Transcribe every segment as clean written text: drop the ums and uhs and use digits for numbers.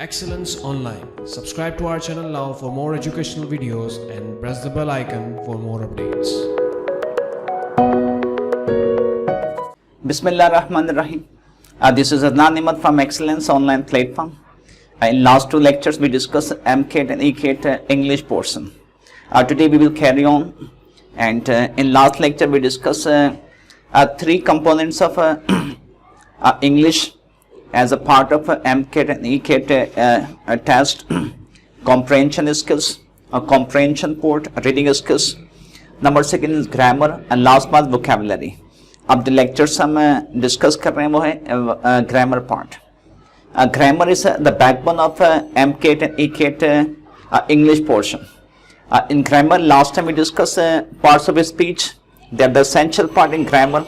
Excellence Online. Subscribe to our channel now for more educational videos and press the bell icon for more updates. Bismillah Rahman Rahim. This is Adnan Ahmed from Excellence Online platform. In last two lectures we discussed MCAT and ECAT English portion. Today we will carry on, and in last lecture we discussed three components of English as a part of MCAT and ECAT test: comprehension skills, comprehension part, reading skills. Number second is grammar, and last बात vocabulary. अब जो lectures हम discuss कर रहे हैं वो है grammar part. Grammar is the backbone of MCAT and ECAT English portion. In grammar, last time we discussed parts of speech. They are the essential part in grammar.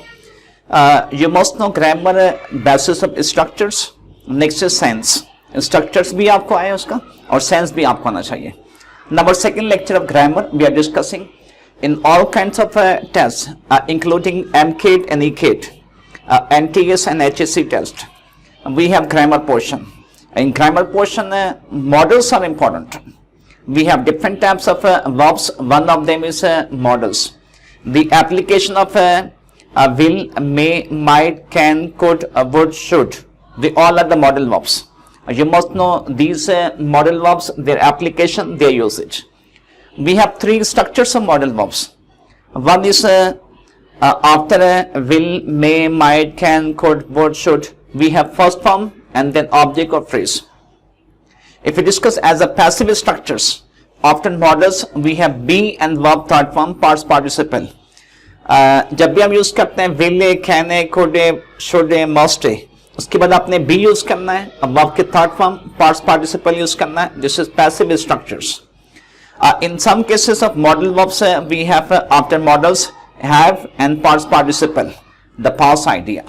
You must know grammar basis of structures. Next is sense. Structures भी आपको आए उसका और sense भी आपको आना चाहिए. Number second lecture of grammar we are discussing in all kinds of tests, including MCAT and ECAT, NTS and HSC test. We have grammar portion. In grammar portion, models are important. We have different types of verbs. One of them is models. The application of will, may, might, can, could, would, should. They all are the model verbs. You must know these model verbs, their application, their usage. We have three structures of model verbs. One is after will, may, might, can, could, would, should, we have first form and then object or phrase. If we discuss as a passive structures, often models we have be and verb third form past participle. जब भी हम use करते हैं will, can, could, should, must, उसके बाद आपने be use करना है, अब verb के third form past participle use करना है. This is passive structures. In some cases of model verbs we have after models have and past participle, the past idea.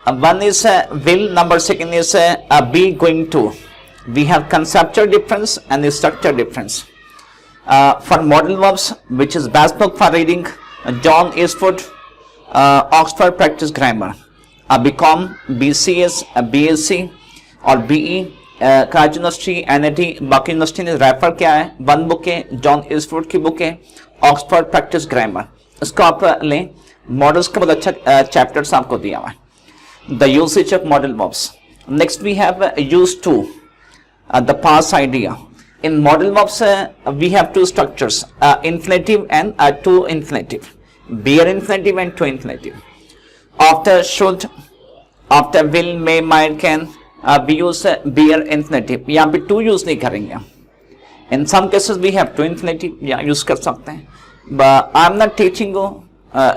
One is will, number second is be going to. We have conceptual difference and structure difference. For model verbs, which is best book for reading, John Eastwood, Oxford Practice Grammar, BCom, BCS, BSc और BE, Karachi University, NIT, बाकी university ने refer किया है. One book है, John Eastwood की book है, Oxford practice grammar. इसको आप लें. मॉडल्स का बहुत अच्छा चैप्टर्स आपको दिया हुआ है. The usage of model verbs. Next we have used to, the past idea. In model verbs we have two structures, infinitive and to infinitive, bare infinitive and to infinitive. After should, after will, may, might, can, we use bare infinitive. यहाँ पे to use नहीं करेंगे. In some cases we have to infinitive, यहाँ use कर सकते हैं. But I am not teaching you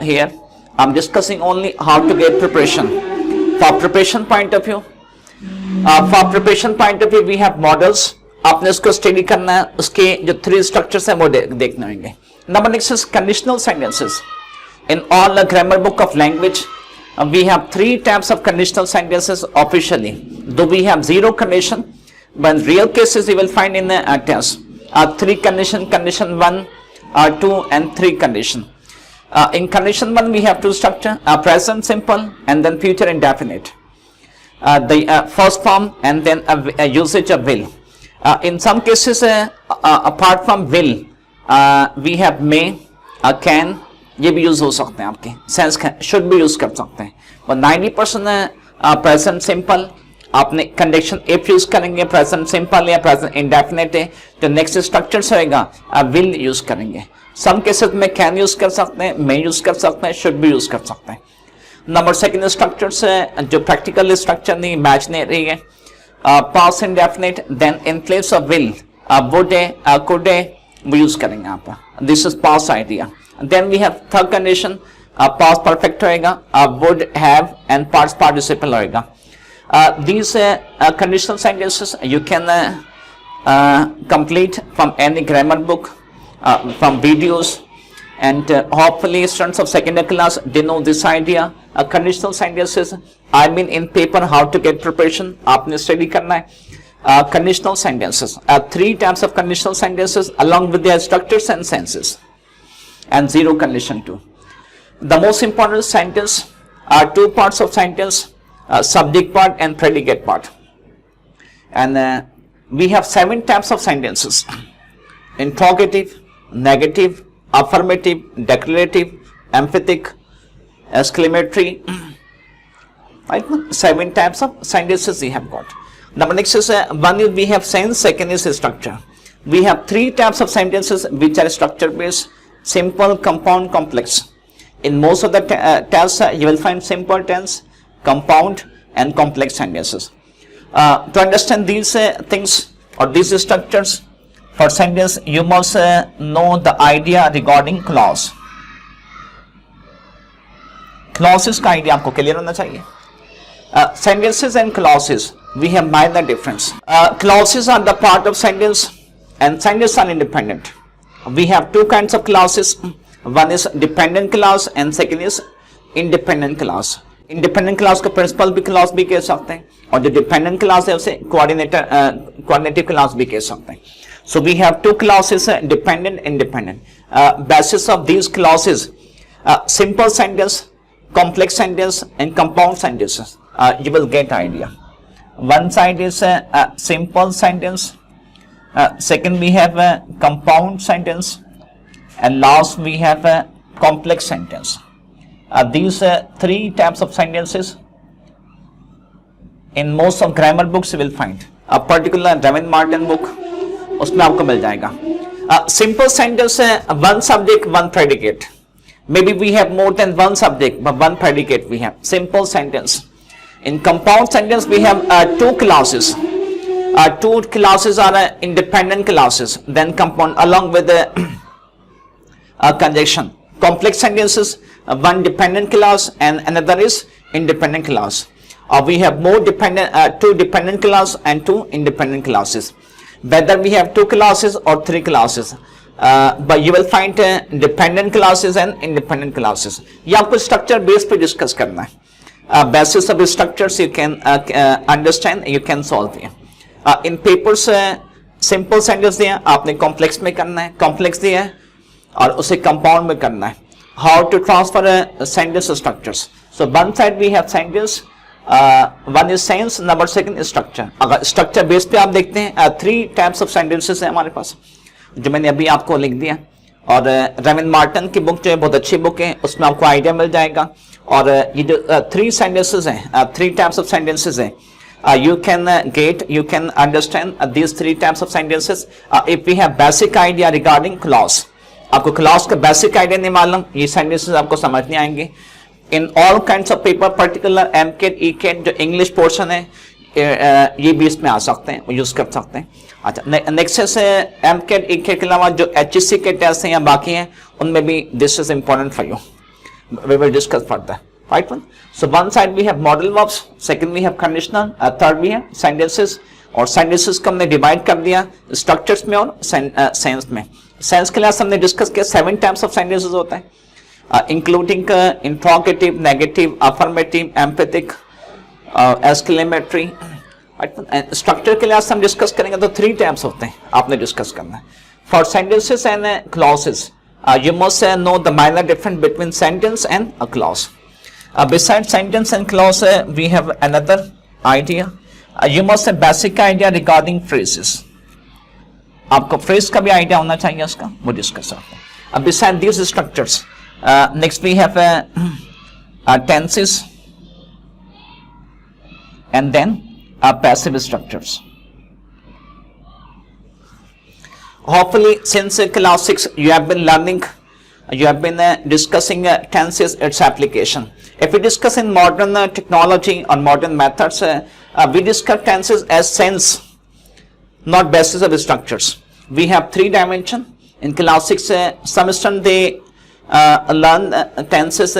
here. I am discussing only how to get preparation. For preparation point of view, we have models. आपने उसको study करना है, उसके जो थ्री स्ट्रक्चर्स हैं वो देखने होंगे. Number next is conditional sentences. In all the grammar book of language we have three types of conditional sentences officially, though we have zero condition, but in real cases you will find in the test three condition 1, 2 and 3 condition. In condition 1 we have two structure, present simple and then future indefinite, the first form and then a usage of will. In some cases apart from will we have may, can, ये भी use हो सकते हैं. आपके sense should भी use कर सकते हैं. और 90% प्रेजेंट सिंपल आपने कंडीशन इफ यूज करेंगे, प्रेजेंट सिंपल या प्रेजेंट इंडेफिनिट है तो नेक्स्ट स्ट्रक्चर होएगा विल यूज करेंगे. सम केसेस में कैन यूज कर सकते हैं, मे यूज कर सकते हैं, शुड भी यूज कर सकते हैं. नंबर सेकंड स्ट्रक्चर्स जो प्रैक्टिकल स्ट्रक्चर नहीं इमेजिनरी है, past indefinite, then in place of will would, could वो यूज करेंगे आप. This is past idea. Then we have third condition, past perfect होएगा, would, have and past participle होएगा. These conditional sentences you can complete from any grammar book, from videos, and hopefully students of secondary class they know this idea. Conditional sentences, I mean in paper how to get preparation, आपने study करना है. Conditional sentences, three types of conditional sentences along with their structures and senses. And zero condition too. The most important sentence are two parts of sentence, subject part and predicate part. and we have 7 types of sentences: interrogative, negative, affirmative, declarative, emphatic, exclamatory. Right? 7 types of sentences we have got. Number next is one is we have sense, second is structure. We have 3 types of sentences which are structure based: simple, compound, complex. In most of the tests you will find simple tense, compound and complex sentences. To understand these things or these structures for sentence, you must know the idea regarding clause. Clauses का idea आपको clear होना चाहिए. Sentences and clauses, we have minor difference. Clauses are the part of sentence and sentences are independent. We have 2 kinds of clauses. One is dependent clause and second is independent clause. Independent clause को principal भी clause भी कह सकते हैं और जो dependent clause है उसे coordinative clause भी कह सकते हैं. So we have 2 clauses, dependent and independent. Basis of these clauses, simple sentence, complex sentence and compound sentences. You will get idea. One side is a simple sentence, second we have a compound sentence, and last we have a complex sentence. These 3 types of sentences in most of grammar books you will find. A particular Raven Martin book, उसमें आपको मिल जाएगा. Simple sentence, one subject, one predicate. Maybe we have more than one subject, but one predicate we have. Simple sentence. In compound sentence, we have 2 clauses. 2 clauses are independent clauses, then compound along with the conjunction. Complex sentences, one dependent clause and another is independent clause. We have more dependent, 2 dependent clause and 2 independent clauses. Whether we have 2 clauses or 3 clauses, but you will find dependent clauses and independent clauses. ये आपको structure base पे discuss करना है. Basis of structures you can understand, you can solve here. In papers simple sentence दिया, आपने complex में करना है, complex दिया है और उसे compound में करना है. How to transfer sentence structures? So one side we have sentence, one is sense, number second is structure. अगर structure base पे आप देखते हैं 3 types of sentences हैं हमारे पास, जो मैंने अभी आपको लिख दिया. और रेवन मार्टन की बुक जो है बहुत अच्छी बुक है, उसमें आपको आइडिया मिल जाएगा. और ये जो 3 sentences हैं, 3 types of sentences हैं, you can understand these 3 types of sentences if we have basic idea regarding clause. आपको clause का basic idea नहीं मालूम, ये sentences आपको समझ नहीं आएंगे. In all kinds of paper, particular MCAT, ECAT जो English portion है, ये भी इसमें आ सकते हैं, यूज कर सकते हैं. अच्छा, नेक्स्ट से MCAT, ECAT के अलावा जो HSC के टेस्ट हैं या बाकी हैं, उनमें भी this is important for you. We will discuss further. Right one. So one side we have modal verbs, second we have conditional, third we have sentences. और sentences को हमने divide कर दिया structures में और sense में. Sense के लिए हमने discuss किया 7 types of sentences होता है, including interrogative, negative, affirmative, emphatic, exclamatory. Structure के लिए आज हम discuss करेंगे तो 3 types होते हैं, आपने discuss करना है. For sentences and clauses, you must know the minor difference between sentence and a clause. Besides sentence and clause, we have another idea. You must have basic idea regarding phrases. आपको phrase का भी idea होना चाहिए उसका, वो discuss करते हैं. Besides these structures, next we have tenses and then passive structures. Hopefully since class 6 you have been learning, you have been discussing tenses, its application. If we discuss in modern technology or modern methods, we discuss tenses as sense, not basis of structures. We have 3 dimensions. In class 6 some students they learn tenses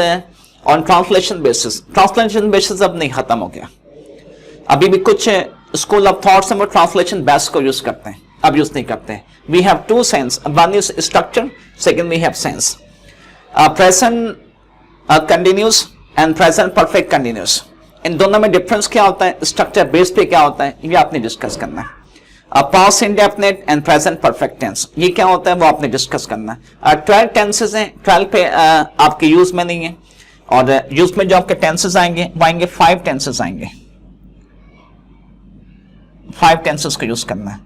on translation basis. Translation basis अब नहीं खत्म हो गया, अभी भी कुछ school of thoughts में वो ट्रांसलेशन बेस को यूज करते हैं, अब यूज नहीं करते हैं. We have 2 tense, one is structure, second we have tense. Present continuous and present perfect continuous, इन दोनों में डिफरेंस क्या होता है, स्ट्रक्चर बेस पे क्या होता है, ये आपने डिस्कस करना है. Past indefinite and present perfect tense, ये क्या होता है वो आपने डिस्कस करना है. 12 टेंसेस हैं, 12 पे आपके यूज में नहीं है, और यूज में जो आपके टेंसेस आएंगे वो आएंगे 5 टेंसेस आएंगे. 5 टेंसेस को यूज करना है।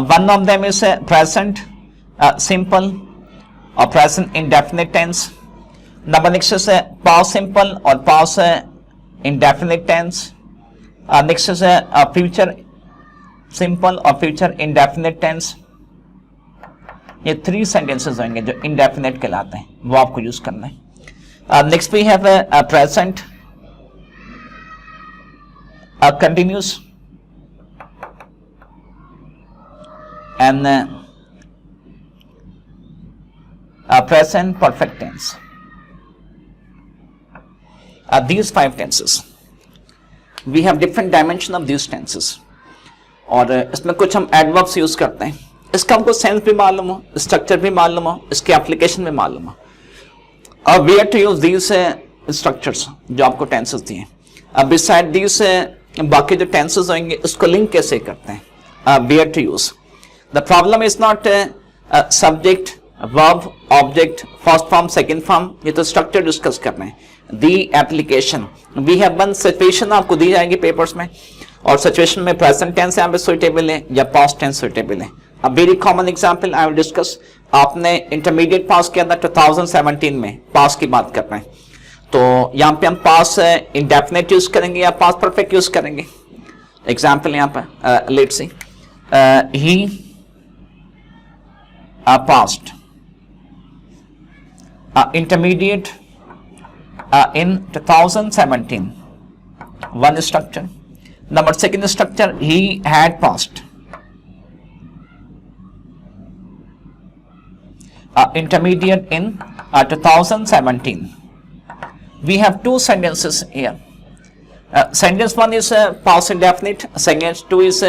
One of them is present simple और present indefinite tense. Number next is past simple और past indefinite tense. Next is future simple और फ्यूचर इंडेफिनिट टेंस। ये 3 सेंटेंसेस होंगे जो इंडेफिनिट कहलाते हैं, वो आपको यूज करना है। Next we have present continuous and present perfect tense. These 5 tenses, we have different dimension of these tenses. और इसमें कुछ हम adverbs यूज करते हैं, इसका हमको सेंस भी मालूम हो, स्ट्रक्चर भी मालूम हो, इसकी एप्लीकेशन भी मालूम हो, और we have to use these structures जो आपको टेंसेस दिए। बिसाइड दिस बाकी जो टेंसेस होंगे उसको लिंक कैसे करते हैं, where to use. The problem is not subject verb object first form second form, ये तो स्ट्रक्चर डिस्कस कर रहे हैं। The application we have one situation आपको दी जाएगी पेपर्स में, और सिचुएशन में प्रेजेंट टेंस यहाँ पे सुइटेबल है या पास्ट टेंस सुइटेबल है। A very common example I will discuss. आपने इंटरमीडिएट पास किया था 2017 में, पास की बात कर रहे हैं, तो यहाँ पे हम पास इंडेफिनिट यूज करेंगे या पास परफेक्ट यूज करेंगे। एग्जाम्पल यहाँ पर let's see, he past intermediate in 2017, one structure. Number second structure, he had passed intermediate in 2017. We have 2 sentences here. Sentence 1 is past indefinite, sentence 2 is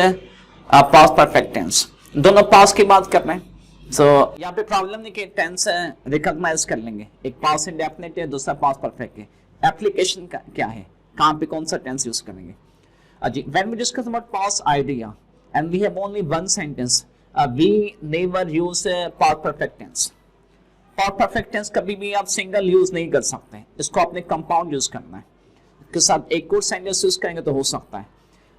past perfect tense. दोनों past की बात कर रहे हैं, so यहाँ पे problem नहीं कि टेंस रिकॉग्नाइज कर लेंगे, एक past indefinite है, दूसरा past perfect है। एप्लीकेशन क्या है, कहाँ पे कौन सा टेंस यूज करेंगे। जी, when we discuss about past idea and we have only one sentence, we never use past perfect tense. past perfect tense कभी भी आप सिंगल यूज नहीं कर सकते, इसको आपने कंपाउंड यूज करना है, इसके साथ एक और सेंटेंस यूज करेंगे तो हो सकता है।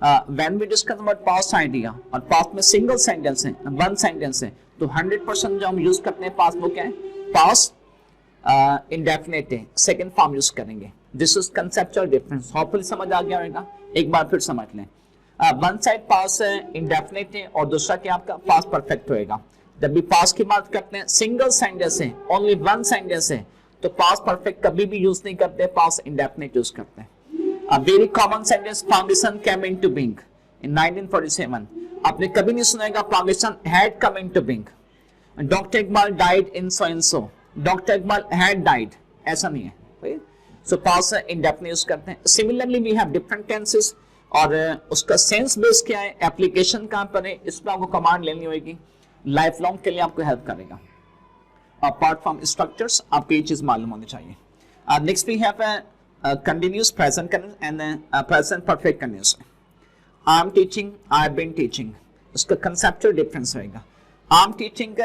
when we discuss about past idea और पास्ट में सिंगल सेंटेंस है, वन सेंटेंस है, तो 100% जो हम यूज करते हैं पास्ट वो क्या है, पास्ट इंडेफिनिट है, सेकंड फॉर्म यूज करेंगे। This is conceptual difference, hopefully समझ आ गया होगा, एक बार फिर समझ लें। वन साइड पास इंडेफिनिट है और दूसरा क्या आपका पास्ट परफेक्ट होएगा। जब भी पास्ट की बात करते हैं, सिंगल सेंटेंस है, ओनली वन सेंटेंस है, तो पास्ट परफेक्ट कभी भी यूज नहीं करते, पास्ट इंडेफिनिट यूज करते हैं। A very common sentence, Pakistan came into being in 1947. आपने कभी नहीं सुनेगा Pakistan had come into being. Dr. Iqbal died in so and so. Dr. Iqbal had died. ऐसा नहीं है। So past indefinite यूज करते हैं। Similarly, we have different tenses और उसका सेंस बेस क्या है, एप्लीकेशन कहाँ पर है, इस पर आपको कमांड लेनी होगी, लाइफ लॉन्ग के लिए आपको हेल्प करेगा। अपार्ट फ्रॉम स्ट्रक्चर्स आपको ये चीज मालूम होनी चाहिए। Next we have continuous present and present perfect continuous. I am teaching, I have been teaching. उसका conceptual difference होएगा। I am teaching,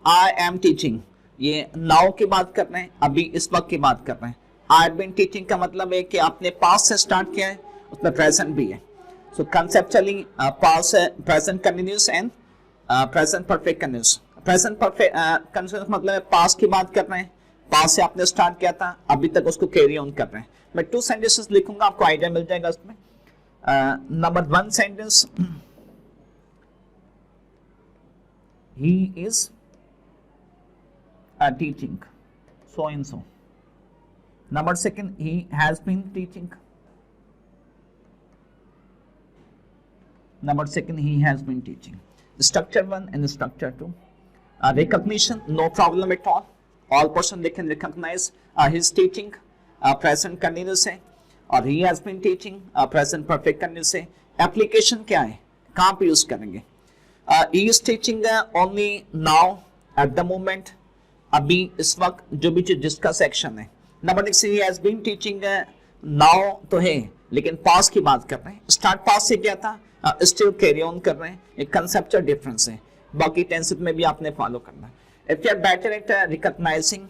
I am teaching, ये now की बात कर रहे हैं, अभी इस वक्त की बात कर रहे हैं। I have been teaching का मतलब है कि आपने past से start किया है, उसमें present भी है। So conceptually past present continuous and present perfect continuous. Present perfect continuous मतलब है past की बात कर रहे हैं, पास से आपने स्टार्ट किया था, अभी तक उसको कैरी ऑन कर रहे हैं। मैं 2 सेंटेंसेस लिखूंगा, आपको आइडिया मिल जाएगा उसमें। Number 1 sentence, he is teaching so and so. Number 2, he has been teaching. Number 2, he has been teaching. Structure 1 and structure 2. Recognition, no problem at all. All person they can recognize his teaching, present continuous है, और he has been teaching, present perfect continuous है। Application क्या है, कहाँ पे use करेंगे? He is teaching only now, at the moment, अभी इस वक्त जो भी जिसका सेक्शन है। Number 6, he has been teaching now तो है, लेकिन पास्ट की बात कर रहे हैं, स्टार्ट पास्ट से क्या था, स्टिल कैरी ऑन कर रहे हैं, एक कंसेप्चुअल डिफरेंस है। बाकी टेंसेस में भी आपने फॉलो करना है। If you are better at recognizing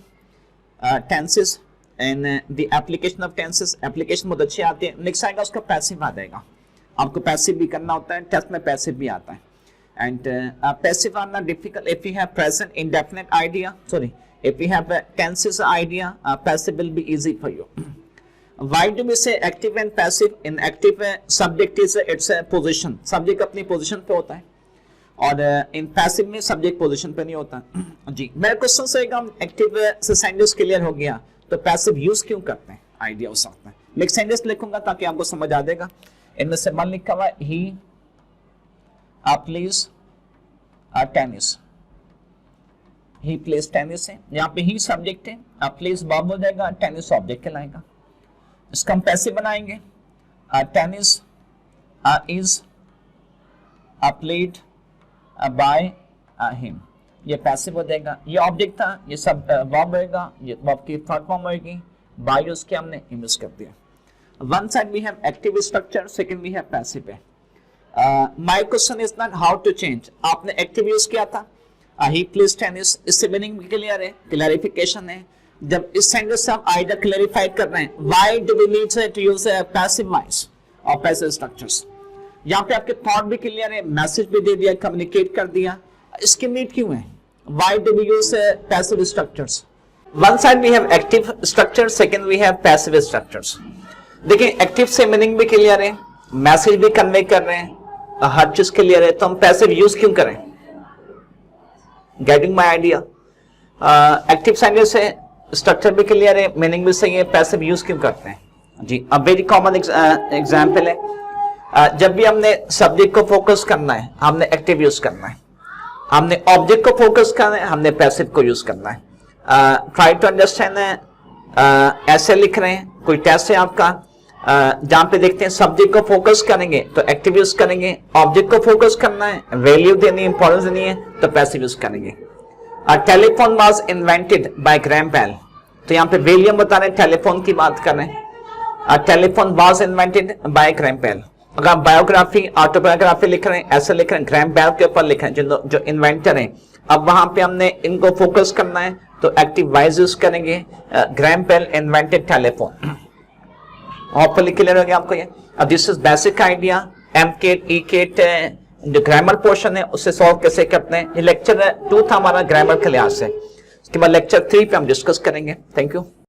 tenses and the application of tenses, application बहुत अच्छी आती है। नेक्स्ट आएगा उसका पैसिव आ जाएगा। आपको पैसिव भी करना होता है, टेस्ट में पैसिव भी आता है. And passive are not difficult if you have present indefinite idea. Sorry, if you have a tenses idea, passive will be easy for you. Why do we say active and passive? In active, subject is its position. Subject अपनी position पे होता है और in passive में subject position पे नहीं होता. जी, मेरा क्वेश्चन सेगा active से sentence क्लियर हो गया तो passive use क्यों करते हैं? आइडिया हो सकता है. मैं एक सेंटेंस लिखूंगा ताकि आपको समझ आ जाएगा. इनमें से वन लिखा हुआ है ही प्लेज टेनिस. ही प्लेज टेनिस है, यहाँ पे ही सब्जेक्ट है, प्लेज वर्ब हो जाएगा, टेनिस ऑब्जेक्ट कहलाएगा. इसका हम पैसिव बनाएंगे. Tennis is played by him. ये पैसिव हो जाएगा. ये ऑब्जेक्ट था, ये सब वर्ब होएगा, ये वर्ब की थर्ड फॉर्म होएगी. बाय यूज किया हमने, हिम यूज कर दिया. One side we have active structure, second we have passive है. My question is not how to change. आपने एक्टिव यूज किया था, ही प्लेज टेनिस, इससे मीनिंग भी क्लियर है, क्लैरिफिकेशन है. जब इस सेंटेंस से हम आइडिया क्लैरिफाई कर रहे हैं, why do we need to use passive voice और पैसिव स्ट्रक्चर्स. यहाँ पे आपके थॉट भी क्लियर है, मैसेज भी दे दिया, कम्युनिकेट कर दिया. इसकी नीड क्यों है? Why do we use passive structures? One side we have active structure, second we have passive structures. देखिए एक्टिव से मीनिंग भी क्लियर है, मैसेज भी कन्वे कर रहे हैं, हर चीज क्लियर है, तो हम पैसिव यूज क्यों करें? Getting my idea. Active sentence से स्ट्रक्चर भी क्लियर है, मीनिंग भी सही है, पैसिव यूज क्यों करते हैं? जी, अब वेरी कॉमन एग्जांपल है. जब भी हमने सब्जेक्ट को फोकस करना है, हमने एक्टिव यूज करना है. हमने ऑब्जेक्ट को फोकस करना है, हमने पैसिव को यूज करना है. Try to understand. ऐसे लिख रहे हैं, कोई टेस्ट है आपका, जहां पे देखते हैं सब्जेक्ट को फोकस करेंगे तो एक्टिव यूज करेंगे, ऑब्जेक्ट को फोकस करना है, वैल्यू देनी, इंपॉर्टेंस देनी है तो पैसिव यूज करेंगे. Telephone was invented by Graham Bell. तो यहाँ पे वैल्यू बता रहे हैं, टेलीफोन की बात कर रहे हैं. Telephone was invented by Graham Bell. अगर आप बायोग्राफी, ऑटोबायोग्राफी लिख रहे हैं, ऐसे लिख रहे हैं, ग्रैम बेल के ऊपर लिख रहे हैं जो इन्वेंटर है. अब वहां पे हमने इनको फोकस करना है तो एक्टिव वाइज यूज करेंगे. Graham Bell invented telephone. Hopefully clear हो गया आपको ये. अब दिस इज बेसिक आइडिया. एमकेट, ईकेट जो ग्रामर पोर्शन है उससे सॉल्व कैसे करते हैं. ये लेक्चर 2 था हमारा ग्रामर के लिहाज से. उसके बाद लेक्चर 3 पे हम डिस्कस करेंगे. Thank you.